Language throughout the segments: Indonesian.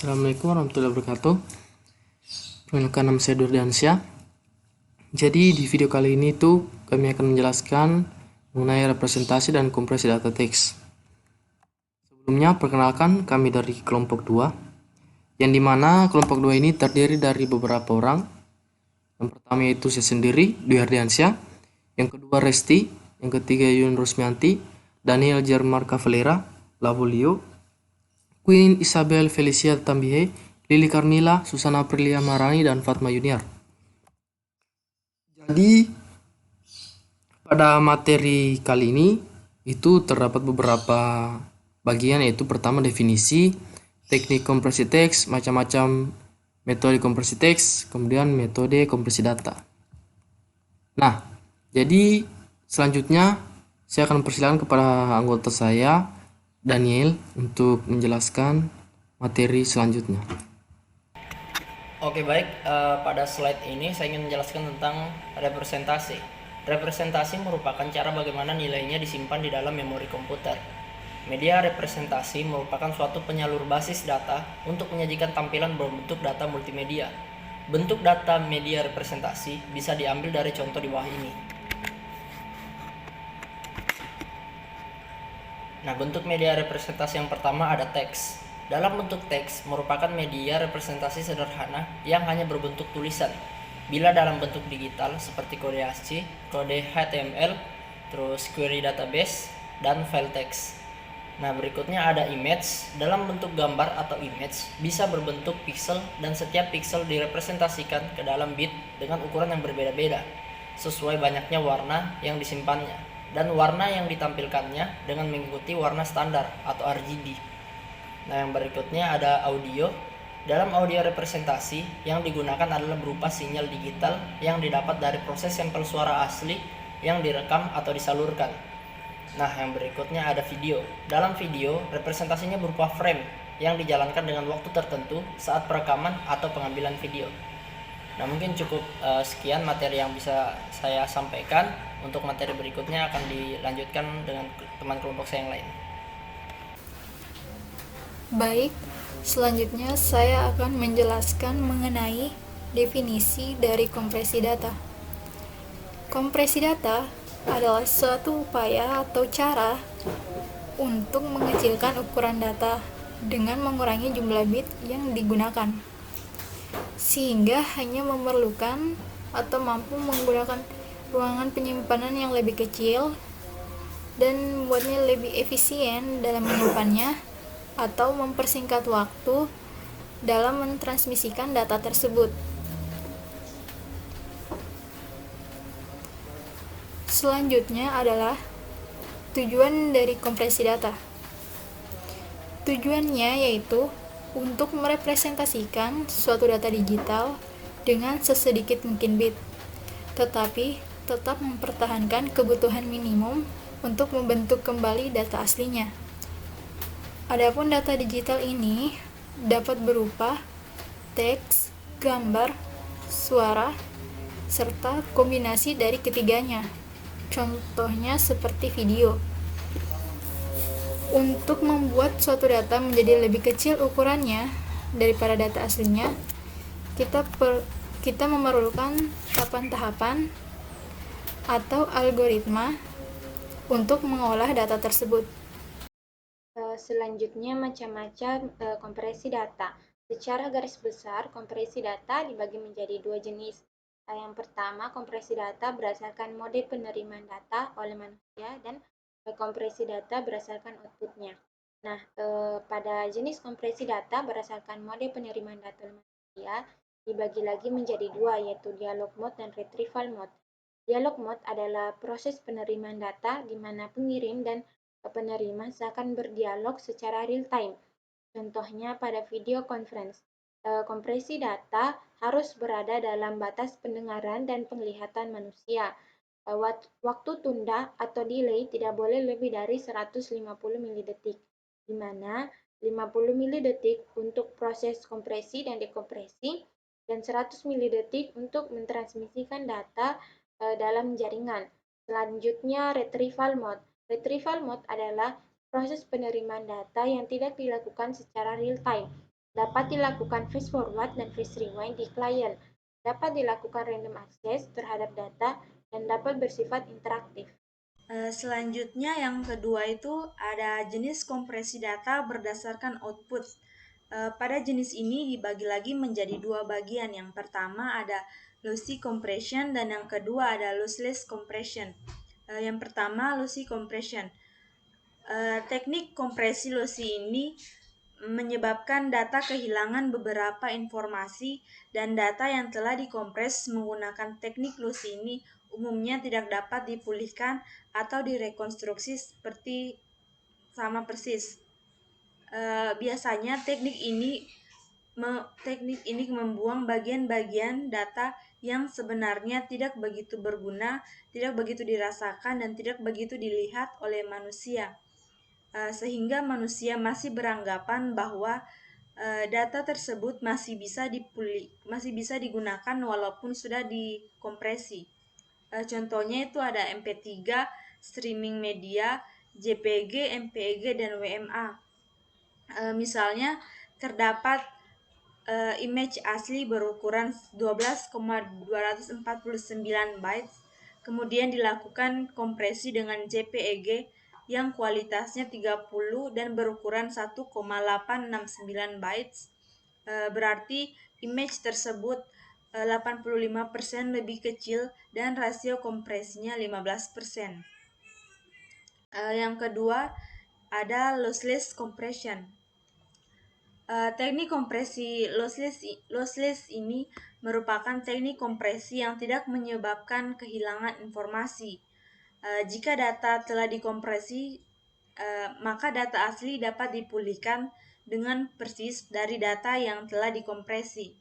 Assalamualaikum warahmatullahi wabarakatuh. Perkenalkan, nama saya Durdiansyah. Jadi di video kali ini kami akan menjelaskan mengenai representasi dan kompresi data teks. Sebelumnya perkenalkan, kami dari kelompok 2, yang dimana kelompok 2 ini terdiri dari beberapa orang. Yang pertama yaitu saya sendiri, Dwi Ardiansyah. Yang kedua Resti. Yang ketiga Yun Rusmianti, Daniel Jermar Cavalera, Lavolio, Queen Isabel Felicia Tambihe, Lili Carmila, Susana Aprilia Marani, dan Fatma Yuniar. Jadi pada materi kali ini itu terdapat beberapa bagian, yaitu pertama definisi, teknik kompresi teks, macam-macam metode kompresi teks, kemudian metode kompresi data. Nah, jadi selanjutnya saya akan persilakan kepada anggota saya, Daniel, untuk menjelaskan materi selanjutnya. Oke baik, pada slide ini saya ingin menjelaskan tentang representasi. Representasi merupakan cara bagaimana nilainya disimpan di dalam memori komputer. Media representasi merupakan suatu penyalur basis data untuk menyajikan tampilan berbentuk data multimedia. Bentuk data media representasi bisa diambil dari contoh di bawah ini. Nah, bentuk media representasi yang pertama ada teks. Dalam bentuk teks merupakan media representasi sederhana yang hanya berbentuk tulisan. Bila dalam bentuk digital seperti kode ASCII, kode HTML, terus query database, dan file teks. Nah, berikutnya ada image. Dalam bentuk gambar atau image bisa berbentuk pixel dan setiap pixel direpresentasikan ke dalam bit dengan ukuran yang berbeda-beda sesuai banyaknya warna yang disimpannya dan warna yang ditampilkannya dengan mengikuti warna standar atau RGB. Nah, yang berikutnya ada audio. Dalam audio representasi yang digunakan adalah berupa sinyal digital yang didapat dari proses sampel suara asli yang direkam atau disalurkan. Nah, yang berikutnya ada video. Dalam video, representasinya berupa frame yang dijalankan dengan waktu tertentu saat perekaman atau pengambilan video. Nah, mungkin cukup sekian materi yang bisa saya sampaikan. Untuk materi berikutnya akan dilanjutkan dengan teman kelompok saya yang lain. Baik, selanjutnya saya akan menjelaskan mengenai definisi dari kompresi data. Kompresi data adalah suatu upaya atau cara untuk mengecilkan ukuran data dengan mengurangi jumlah bit yang digunakan, sehingga hanya memerlukan atau mampu menggunakan ruangan penyimpanan yang lebih kecil dan membuatnya lebih efisien dalam menyimpannya atau mempersingkat waktu dalam mentransmisikan data tersebut. Selanjutnya adalah tujuan dari kompresi data. Tujuannya yaitu untuk merepresentasikan suatu data digital dengan sesedikit mungkin bit, tetapi tetap mempertahankan kebutuhan minimum untuk membentuk kembali data aslinya. Adapun data digital ini dapat berupa teks, gambar, suara, serta kombinasi dari ketiganya. Contohnya seperti video. Untuk membuat suatu data menjadi lebih kecil ukurannya daripada data aslinya, kita memerlukan tahapan-tahapan atau algoritma untuk mengolah data tersebut. Selanjutnya macam-macam kompresi data. Secara garis besar, kompresi data dibagi menjadi dua jenis. Yang pertama, kompresi data berdasarkan mode penerimaan data oleh manusia dan kompresi data berdasarkan outputnya. Nah, pada jenis kompresi data berdasarkan mode penerimaan data oleh manusia dibagi lagi menjadi dua, yaitu dialog mode dan retrieval mode. Dialog mode adalah proses penerimaan data di mana pengirim dan penerima seakan berdialog secara real-time. Contohnya pada video conference. Kompresi data harus berada dalam batas pendengaran dan penglihatan manusia. Waktu tunda atau delay tidak boleh lebih dari 150 milidetik, di mana 50 milidetik untuk proses kompresi dan dekompresi, dan 100 milidetik untuk mentransmisikan data dalam jaringan. Selanjutnya, retrieval mode. Retrieval mode adalah proses penerimaan data yang tidak dilakukan secara real time. Dapat dilakukan fast forward dan fast rewind di klien. Dapat dilakukan random access terhadap data dan dapat bersifat interaktif. Selanjutnya yang kedua itu ada jenis kompresi data berdasarkan output. Pada jenis ini dibagi lagi menjadi dua bagian. Yang pertama ada lossy compression dan yang kedua ada lossless compression. Yang pertama lossy compression. Teknik kompresi lossy ini menyebabkan data kehilangan beberapa informasi dan data yang telah dikompres menggunakan teknik lossy ini umumnya tidak dapat dipulihkan atau direkonstruksi seperti sama persis. Biasanya teknik ini membuang bagian-bagian data yang sebenarnya tidak begitu berguna, tidak begitu dirasakan, dan tidak begitu dilihat oleh manusia. Sehingga manusia masih beranggapan bahwa data tersebut masih bisa digunakan walaupun sudah dikompresi. Contohnya itu ada MP3, streaming media, JPG, MPEG, dan WMA. Misalnya terdapat image asli berukuran 12,249 bytes, kemudian dilakukan kompresi dengan JPEG yang kualitasnya 30 dan berukuran 1,869 bytes. Berarti image tersebut 85% lebih kecil dan rasio kompresinya 15%. Yang kedua ada lossless compression. Teknik kompresi lossless ini merupakan teknik kompresi yang tidak menyebabkan kehilangan informasi. Jika data telah dikompresi, maka data asli dapat dipulihkan dengan persis dari data yang telah dikompresi.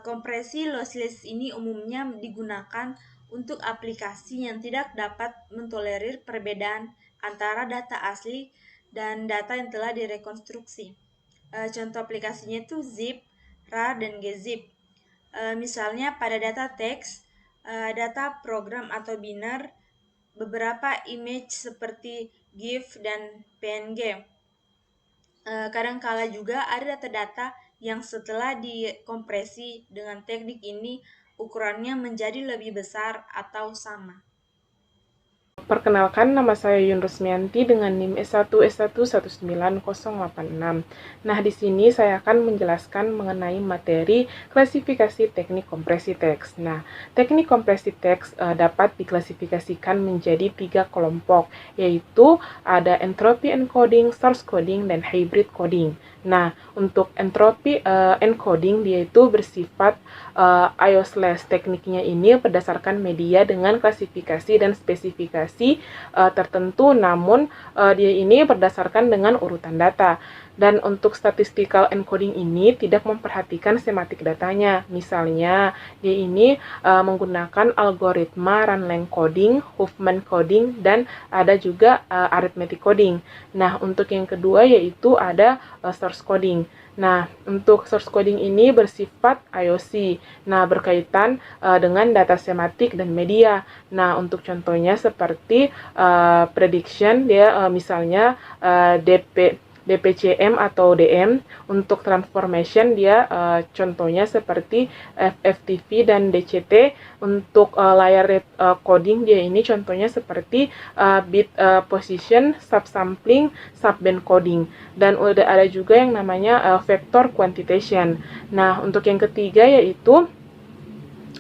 Kompresi lossless ini umumnya digunakan untuk aplikasi yang tidak dapat mentolerir perbedaan antara data asli dan data yang telah direkonstruksi. Contoh aplikasinya itu zip, rar, dan gzip. Misalnya pada data teks, data program atau biner, beberapa image seperti GIF dan PNG. Kadangkala juga ada data-data yang setelah dikompresi dengan teknik ini ukurannya menjadi lebih besar atau sama. Perkenalkan, nama saya Yun Rusmianti dengan NIM S1S1 19086. Nah, di sini saya akan menjelaskan mengenai materi klasifikasi teknik kompresi teks. Nah, teknik kompresi teks dapat diklasifikasikan menjadi 3 kelompok, yaitu ada entropy encoding, source coding, dan hybrid coding. Nah, untuk entropy encoding dia itu bersifat IO/. Tekniknya ini berdasarkan media dengan klasifikasi dan spesifikasi tertentu, namun dia ini berdasarkan dengan urutan data. Dan untuk statistical encoding ini tidak memperhatikan semantik datanya. Misalnya, dia ini menggunakan algoritma run-length coding, Huffman coding, dan ada juga arithmetic coding. Nah, untuk yang kedua yaitu ada source coding. Nah, untuk source coding ini bersifat IOC. Nah, berkaitan dengan data semantik dan media. Nah, untuk contohnya seperti prediction, dia misalnya DPCM atau DM. Untuk transformation dia contohnya seperti FFTV dan DCT. Untuk layer rate coding dia ini contohnya seperti bit position, subsampling, subband coding. Dan udah ada juga yang namanya vector quantitation. Nah, untuk yang ketiga yaitu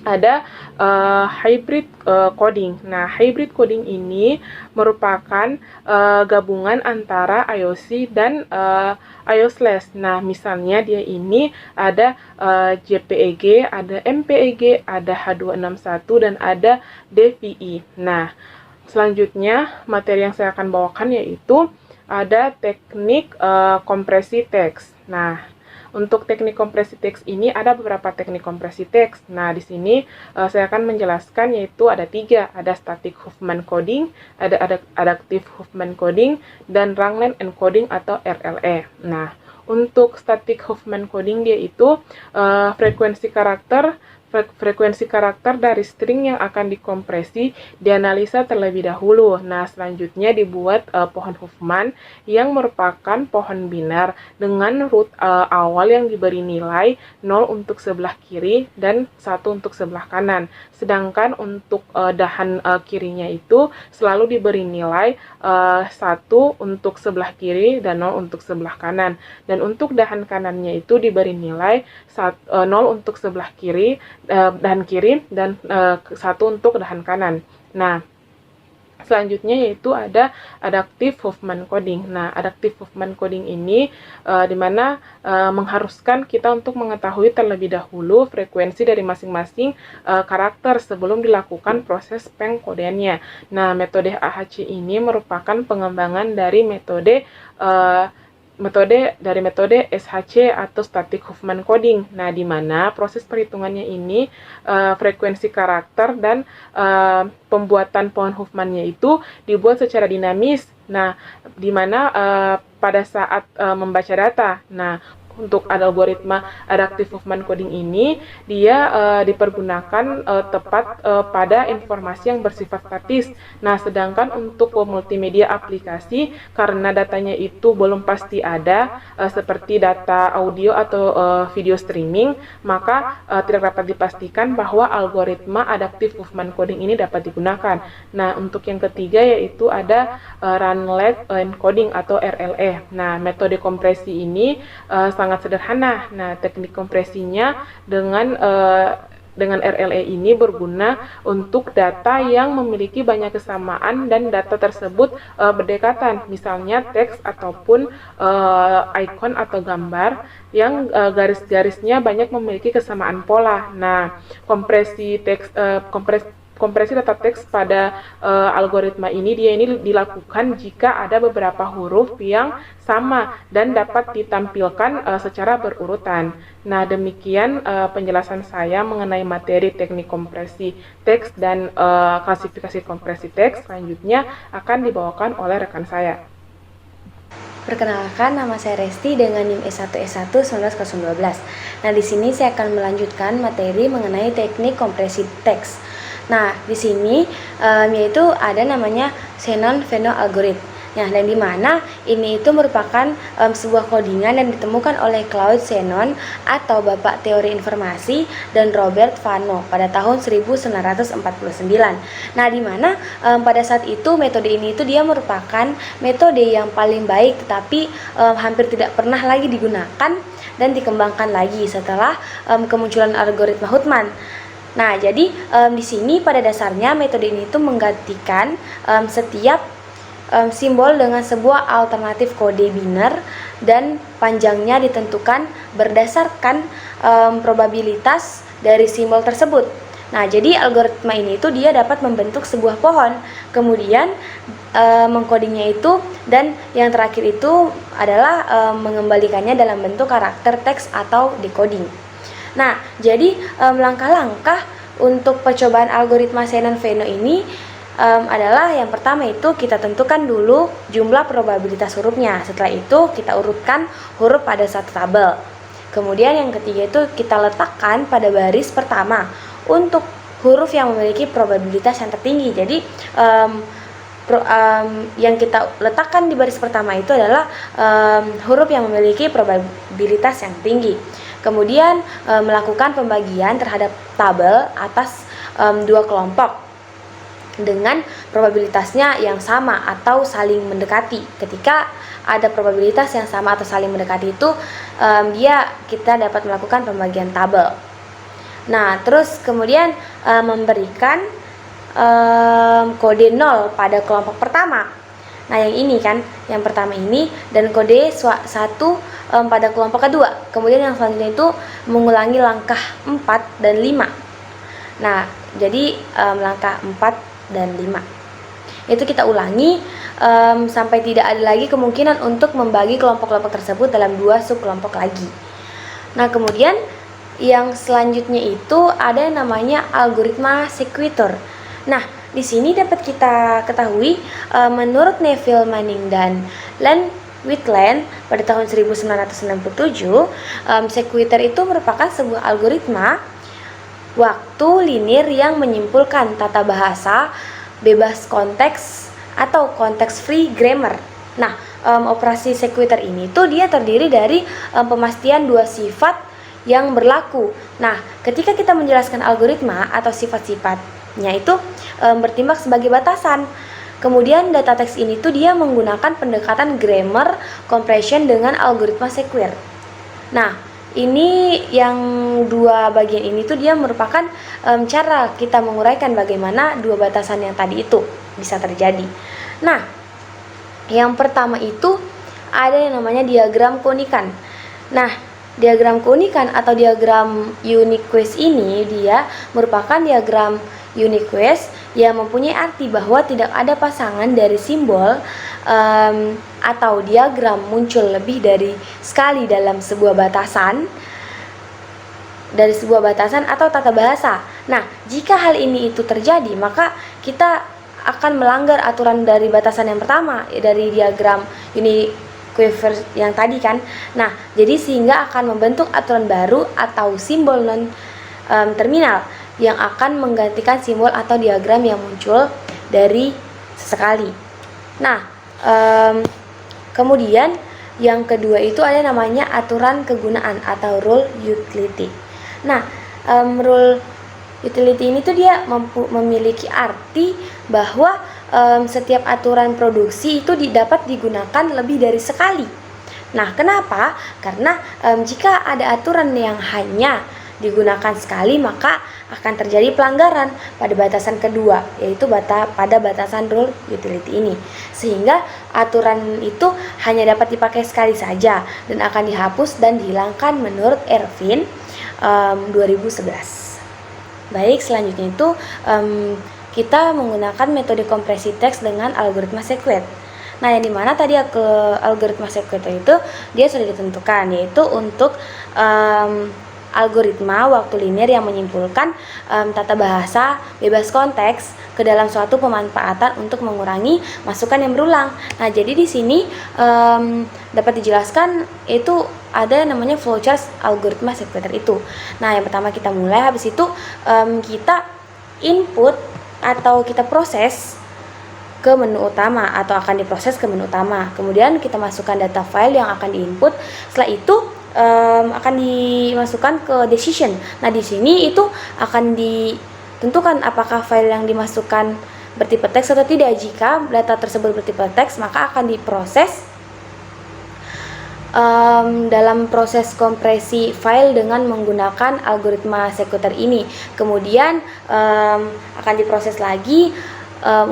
ada hybrid coding. Nah, hybrid coding ini merupakan gabungan antara IOC dan IO/. Nah, misalnya dia ini ada JPEG, ada MPEG, ada H261, dan ada DVI. Nah, selanjutnya materi yang saya akan bawakan yaitu ada teknik kompresi teks. Nah, untuk teknik kompresi teks ini ada beberapa teknik kompresi teks. Nah, di sini saya akan menjelaskan yaitu ada 3. Ada static Huffman coding, ada adaptive Huffman coding, dan wrong-length encoding atau RLE. Nah, untuk static Huffman coding dia itu frekuensi karakter frekuensi karakter dari string yang akan dikompresi dianalisa terlebih dahulu. Nah, selanjutnya dibuat pohon Huffman yang merupakan pohon biner dengan root awal yang diberi nilai 0 untuk sebelah kiri dan 1 untuk sebelah kanan. Sedangkan untuk dahan kirinya itu selalu diberi nilai 1 untuk sebelah kiri dan 0 untuk sebelah kanan. Dan untuk dahan kanannya itu diberi nilai 0 untuk sebelah kiri, dahan kiri, dan 1 untuk dahan kanan. Nah, selanjutnya yaitu ada adaptive Huffman coding. Nah, adaptive Huffman coding ini dimana mengharuskan kita untuk mengetahui terlebih dahulu frekuensi dari masing-masing karakter sebelum dilakukan proses pengkodeannya. Nah, metode AHC ini merupakan pengembangan dari metode SHC atau static Huffman coding. Nah, di mana proses perhitungannya ini frekuensi karakter dan pembuatan pohon Huffman-nya itu dibuat secara dinamis. Nah, di mana pada saat membaca data. Nah, untuk algoritma adaptive Huffman coding ini dia dipergunakan tepat pada informasi yang bersifat statis. Nah, sedangkan untuk multimedia aplikasi karena datanya itu belum pasti ada seperti data audio atau video streaming, maka tidak dapat dipastikan bahwa algoritma adaptive Huffman coding ini dapat digunakan. Nah, untuk yang ketiga yaitu ada run-length encoding atau RLE. Nah, metode kompresi ini sangat sederhana. Nah, teknik kompresinya dengan RLE ini berguna untuk data yang memiliki banyak kesamaan dan data tersebut berdekatan, misalnya teks ataupun icon atau gambar yang garis-garisnya banyak memiliki kesamaan pola. Nah, kompresi data teks pada algoritma ini dilakukan jika ada beberapa huruf yang sama dan dapat ditampilkan secara berurutan. Nah, demikian penjelasan saya mengenai materi teknik kompresi teks dan klasifikasi kompresi teks. Selanjutnya akan dibawakan oleh rekan saya. Perkenalkan, nama saya Resti dengan NIM S1 1912. Nah, di sini saya akan melanjutkan materi mengenai teknik kompresi teks. Nah, di sini yaitu ada namanya Shannon-Fano algorithm. Nah, dan di mana ini itu merupakan sebuah codingan yang ditemukan oleh Claude Shannon atau Bapak Teori Informasi dan Robert Fano pada tahun 1949. Nah, di mana pada saat itu metode ini itu dia merupakan metode yang paling baik, tetapi hampir tidak pernah lagi digunakan dan dikembangkan lagi setelah kemunculan algoritma Huffman. Nah, jadi di sini pada dasarnya metode ini itu menggantikan setiap simbol dengan sebuah alternatif kode biner dan panjangnya ditentukan berdasarkan probabilitas dari simbol tersebut. Nah, jadi algoritma ini itu dia dapat membentuk sebuah pohon, kemudian mengkodingnya itu, dan yang terakhir itu adalah mengembalikannya dalam bentuk karakter teks atau decoding. Nah, jadi langkah-langkah untuk percobaan algoritma Shannon-Fano ini adalah yang pertama itu kita tentukan dulu jumlah probabilitas hurufnya. Setelah itu kita urutkan huruf pada satu tabel. Kemudian yang ketiga itu kita letakkan pada baris pertama untuk huruf yang memiliki probabilitas yang tertinggi. Jadi yang kita letakkan di baris pertama itu adalah huruf yang memiliki probabilitas yang tinggi. Kemudian melakukan pembagian terhadap tabel atas dua kelompok dengan probabilitasnya yang sama atau saling mendekati. Ketika ada probabilitas yang sama atau saling mendekati itu kita dapat melakukan pembagian tabel. Nah, terus kemudian memberikan kode 0 pada kelompok pertama. Nah, yang ini kan, yang pertama ini, dan kode 1 pada kelompok kedua. Kemudian yang selanjutnya itu mengulangi langkah 4 dan 5. Nah, jadi langkah 4 dan 5 itu kita ulangi sampai tidak ada lagi kemungkinan untuk membagi kelompok-kelompok tersebut dalam dua subkelompok lagi. Nah, kemudian yang selanjutnya itu ada yang namanya algoritma sequitur. Nah, di sini dapat kita ketahui menurut Neville Manning dan Len Wheatland pada tahun 1967, sequitur itu merupakan sebuah algoritma waktu linear yang menyimpulkan tata bahasa bebas konteks atau konteks free grammar. Nah, operasi sequitur ini tuh dia terdiri dari pemastian dua sifat yang berlaku. Nah, ketika kita menjelaskan algoritma atau sifat-sifatnya itu bertindak sebagai batasan. Kemudian data teks ini tuh dia menggunakan pendekatan grammar compression dengan algoritma sequer. Nah, ini yang dua bagian ini tuh dia merupakan cara kita menguraikan bagaimana dua batasan yang tadi itu bisa terjadi. Nah, yang pertama itu ada yang namanya diagram keunikan. Nah, diagram keunikan atau diagram Uniquest ini dia merupakan diagram Uniquest yang mempunyai arti bahwa tidak ada pasangan dari simbol atau diagram muncul lebih dari sekali dalam sebuah batasan atau tata bahasa. Nah, jika hal ini itu terjadi, maka kita akan melanggar aturan dari batasan yang pertama dari diagram Uniquest yang tadi kan. Nah, jadi sehingga akan membentuk aturan baru atau simbol non terminal yang akan menggantikan simbol atau diagram yang muncul dari sesekali. Nah, kemudian yang kedua itu ada namanya aturan kegunaan atau rule utility. Nah, rule utility ini tuh dia memiliki arti bahwa setiap aturan produksi itu dapat digunakan lebih dari sekali. Nah, kenapa? Karena jika ada aturan yang hanya digunakan sekali, maka akan terjadi pelanggaran pada batasan kedua, yaitu pada batasan rule utility ini. Sehingga aturan itu hanya dapat dipakai sekali saja dan akan dihapus dan dihilangkan menurut Ervin 2011. Baik, selanjutnya itu kita menggunakan metode kompresi teks dengan algoritma sequer. Nah, yang dimana tadi algoritma sequer itu dia sudah ditentukan, yaitu untuk algoritma waktu linear yang menyimpulkan tata bahasa bebas konteks ke dalam suatu pemanfaatan untuk mengurangi masukan yang berulang. Nah, jadi di sini dapat dijelaskan itu ada namanya flowchart algoritma sequitur itu. Nah, yang pertama kita mulai, habis itu kita input atau kita proses ke menu utama atau akan diproses ke menu utama. Kemudian kita masukkan data file yang akan diinput. Setelah itu akan dimasukkan ke decision. Nah, di sini itu akan ditentukan apakah file yang dimasukkan bertipe teks atau tidak. Jika data tersebut bertipe teks, maka akan diproses dalam proses kompresi file dengan menggunakan algoritma sequitur ini. Kemudian akan diproses lagi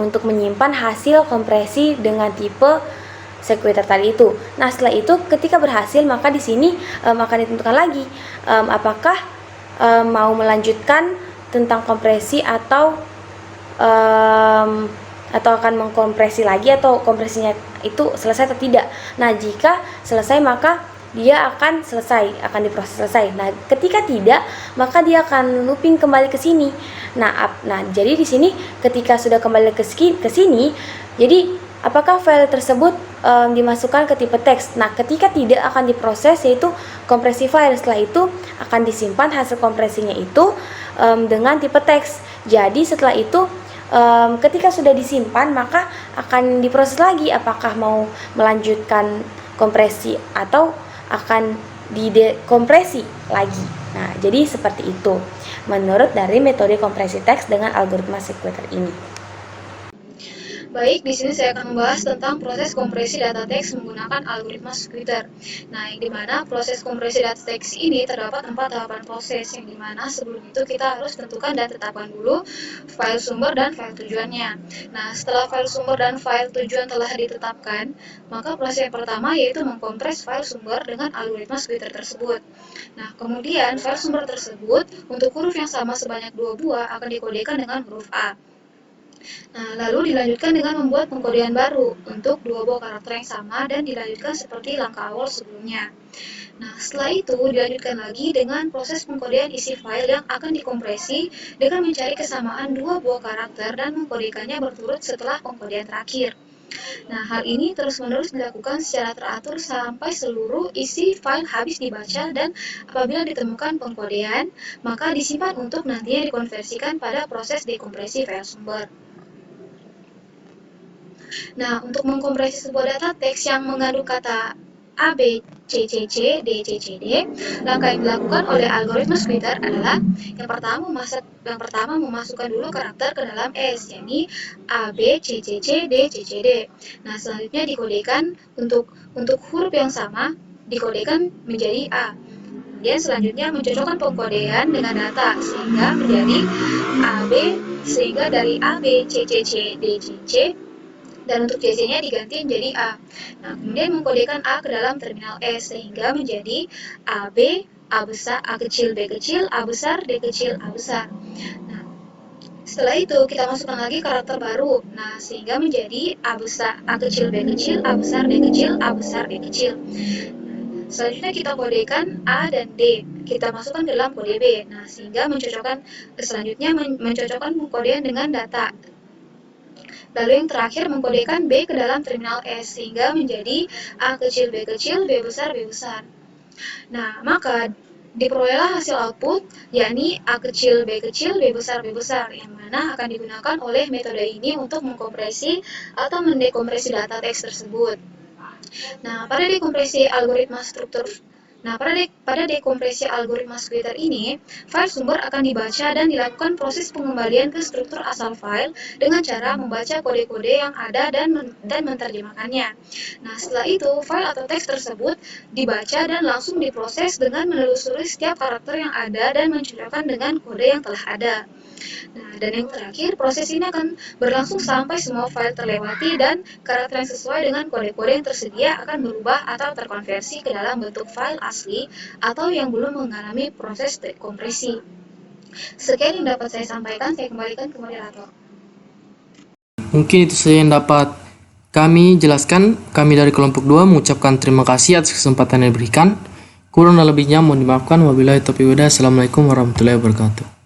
untuk menyimpan hasil kompresi dengan tipe sequitur tadi itu. Nah, setelah itu ketika berhasil, maka di sini akan ditentukan lagi apakah mau melanjutkan tentang kompresi atau akan mengkompresi lagi atau kompresinya itu selesai atau tidak. Nah, jika selesai maka dia akan diproses selesai. Nah, ketika tidak, maka dia akan looping kembali ke sini. Nah, jadi di sini ketika sudah kembali ke sini, jadi apakah file tersebut dimasukkan ke tipe teks. Nah, ketika tidak, akan diproses yaitu kompresi file. Setelah itu akan disimpan hasil kompresinya itu dengan tipe teks. Jadi setelah itu ketika sudah disimpan, maka akan diproses lagi apakah mau melanjutkan kompresi atau akan didekompresi lagi. Nah, jadi seperti itu menurut dari metode kompresi teks dengan algoritma sequitur ini. Baik, di sini saya akan membahas tentang proses kompresi data teks menggunakan algoritma sequitur. Nah, yang dimana proses kompresi data teks ini terdapat 4 tahapan proses, yang dimana sebelum itu kita harus tentukan dan tetapkan dulu file sumber dan file tujuannya. Nah, setelah file sumber dan file tujuan telah ditetapkan, maka proses yang pertama yaitu mengkompres file sumber dengan algoritma sequitur tersebut. Nah, kemudian file sumber tersebut untuk huruf yang sama sebanyak 2 buah akan dikodekan dengan huruf A. Nah, lalu dilanjutkan dengan membuat pengkodean baru untuk 2 buah karakter yang sama dan dilanjutkan seperti langkah awal sebelumnya. Nah, setelah itu dilanjutkan lagi dengan proses pengkodean isi file yang akan dikompresi dengan mencari kesamaan 2 buah karakter dan mengkodekannya berturut setelah pengkodean terakhir. Nah, hal ini terus-menerus dilakukan secara teratur sampai seluruh isi file habis dibaca dan apabila ditemukan pengkodean, maka disimpan untuk nantinya dikonversikan pada proses dekompresi file sumber. Nah, untuk mengkompresi sebuah data teks yang mengandung kata A, B, C, C, C, D, C, C, D, langkah yang dilakukan oleh algoritma splitter adalah yang pertama memasukkan dulu karakter ke dalam S, yakni A, B, C, C, C, D, C, C, D. Nah, selanjutnya dikodekan untuk huruf yang sama, dikodekan menjadi A. Kemudian selanjutnya mencocokkan pengkodean dengan data sehingga menjadi AB, sehingga dari A, B, C, C, C, D, C, C, dan untuk CC-nya diganti menjadi A. Nah, kemudian mengkodekan A ke dalam terminal S sehingga menjadi AB, A besar, A kecil, B kecil, A besar, D kecil, A besar. Nah, setelah itu kita masukkan lagi karakter baru. Nah, sehingga menjadi A besar, A kecil, B kecil, A besar, D kecil, A besar, D kecil. Selanjutnya kita kodekan A dan D. Kita masukkan dalam kode B. Nah, sehingga selanjutnya mencocokkan pengkodean dengan data. Lalu yang terakhir mengkodekan B ke dalam terminal S sehingga menjadi A kecil, B kecil, B besar, B besar. Nah, maka diperolehlah hasil output yakni A kecil, B kecil, B besar, B besar yang mana akan digunakan oleh metode ini untuk mengkompresi atau mendekompresi data teks tersebut. Nah, pada dekompresi algoritma splitter ini, file sumber akan dibaca dan dilakukan proses pengembalian ke struktur asal file dengan cara membaca kode-kode yang ada dan menerjemahkannya. Nah, setelah itu, file atau teks tersebut dibaca dan langsung diproses dengan menelusuri setiap karakter yang ada dan mencocokkan dengan kode yang telah ada. Nah, dan yang terakhir, proses ini akan berlangsung sampai semua file terlewati dan karakter yang sesuai dengan kode-kode yang tersedia akan berubah atau terkonversi ke dalam bentuk file asli atau yang belum mengalami proses dekompresi. Sekian yang dapat saya sampaikan, saya kembalikan ke moderator. Mungkin itu saja yang dapat kami jelaskan. Kami dari kelompok 2 mengucapkan terima kasih atas kesempatan yang diberikan. Kurang dan lebihnya mohon dimaafkan. Wabillahi taufiq wal hidayah. Assalamualaikum warahmatullahi wabarakatuh.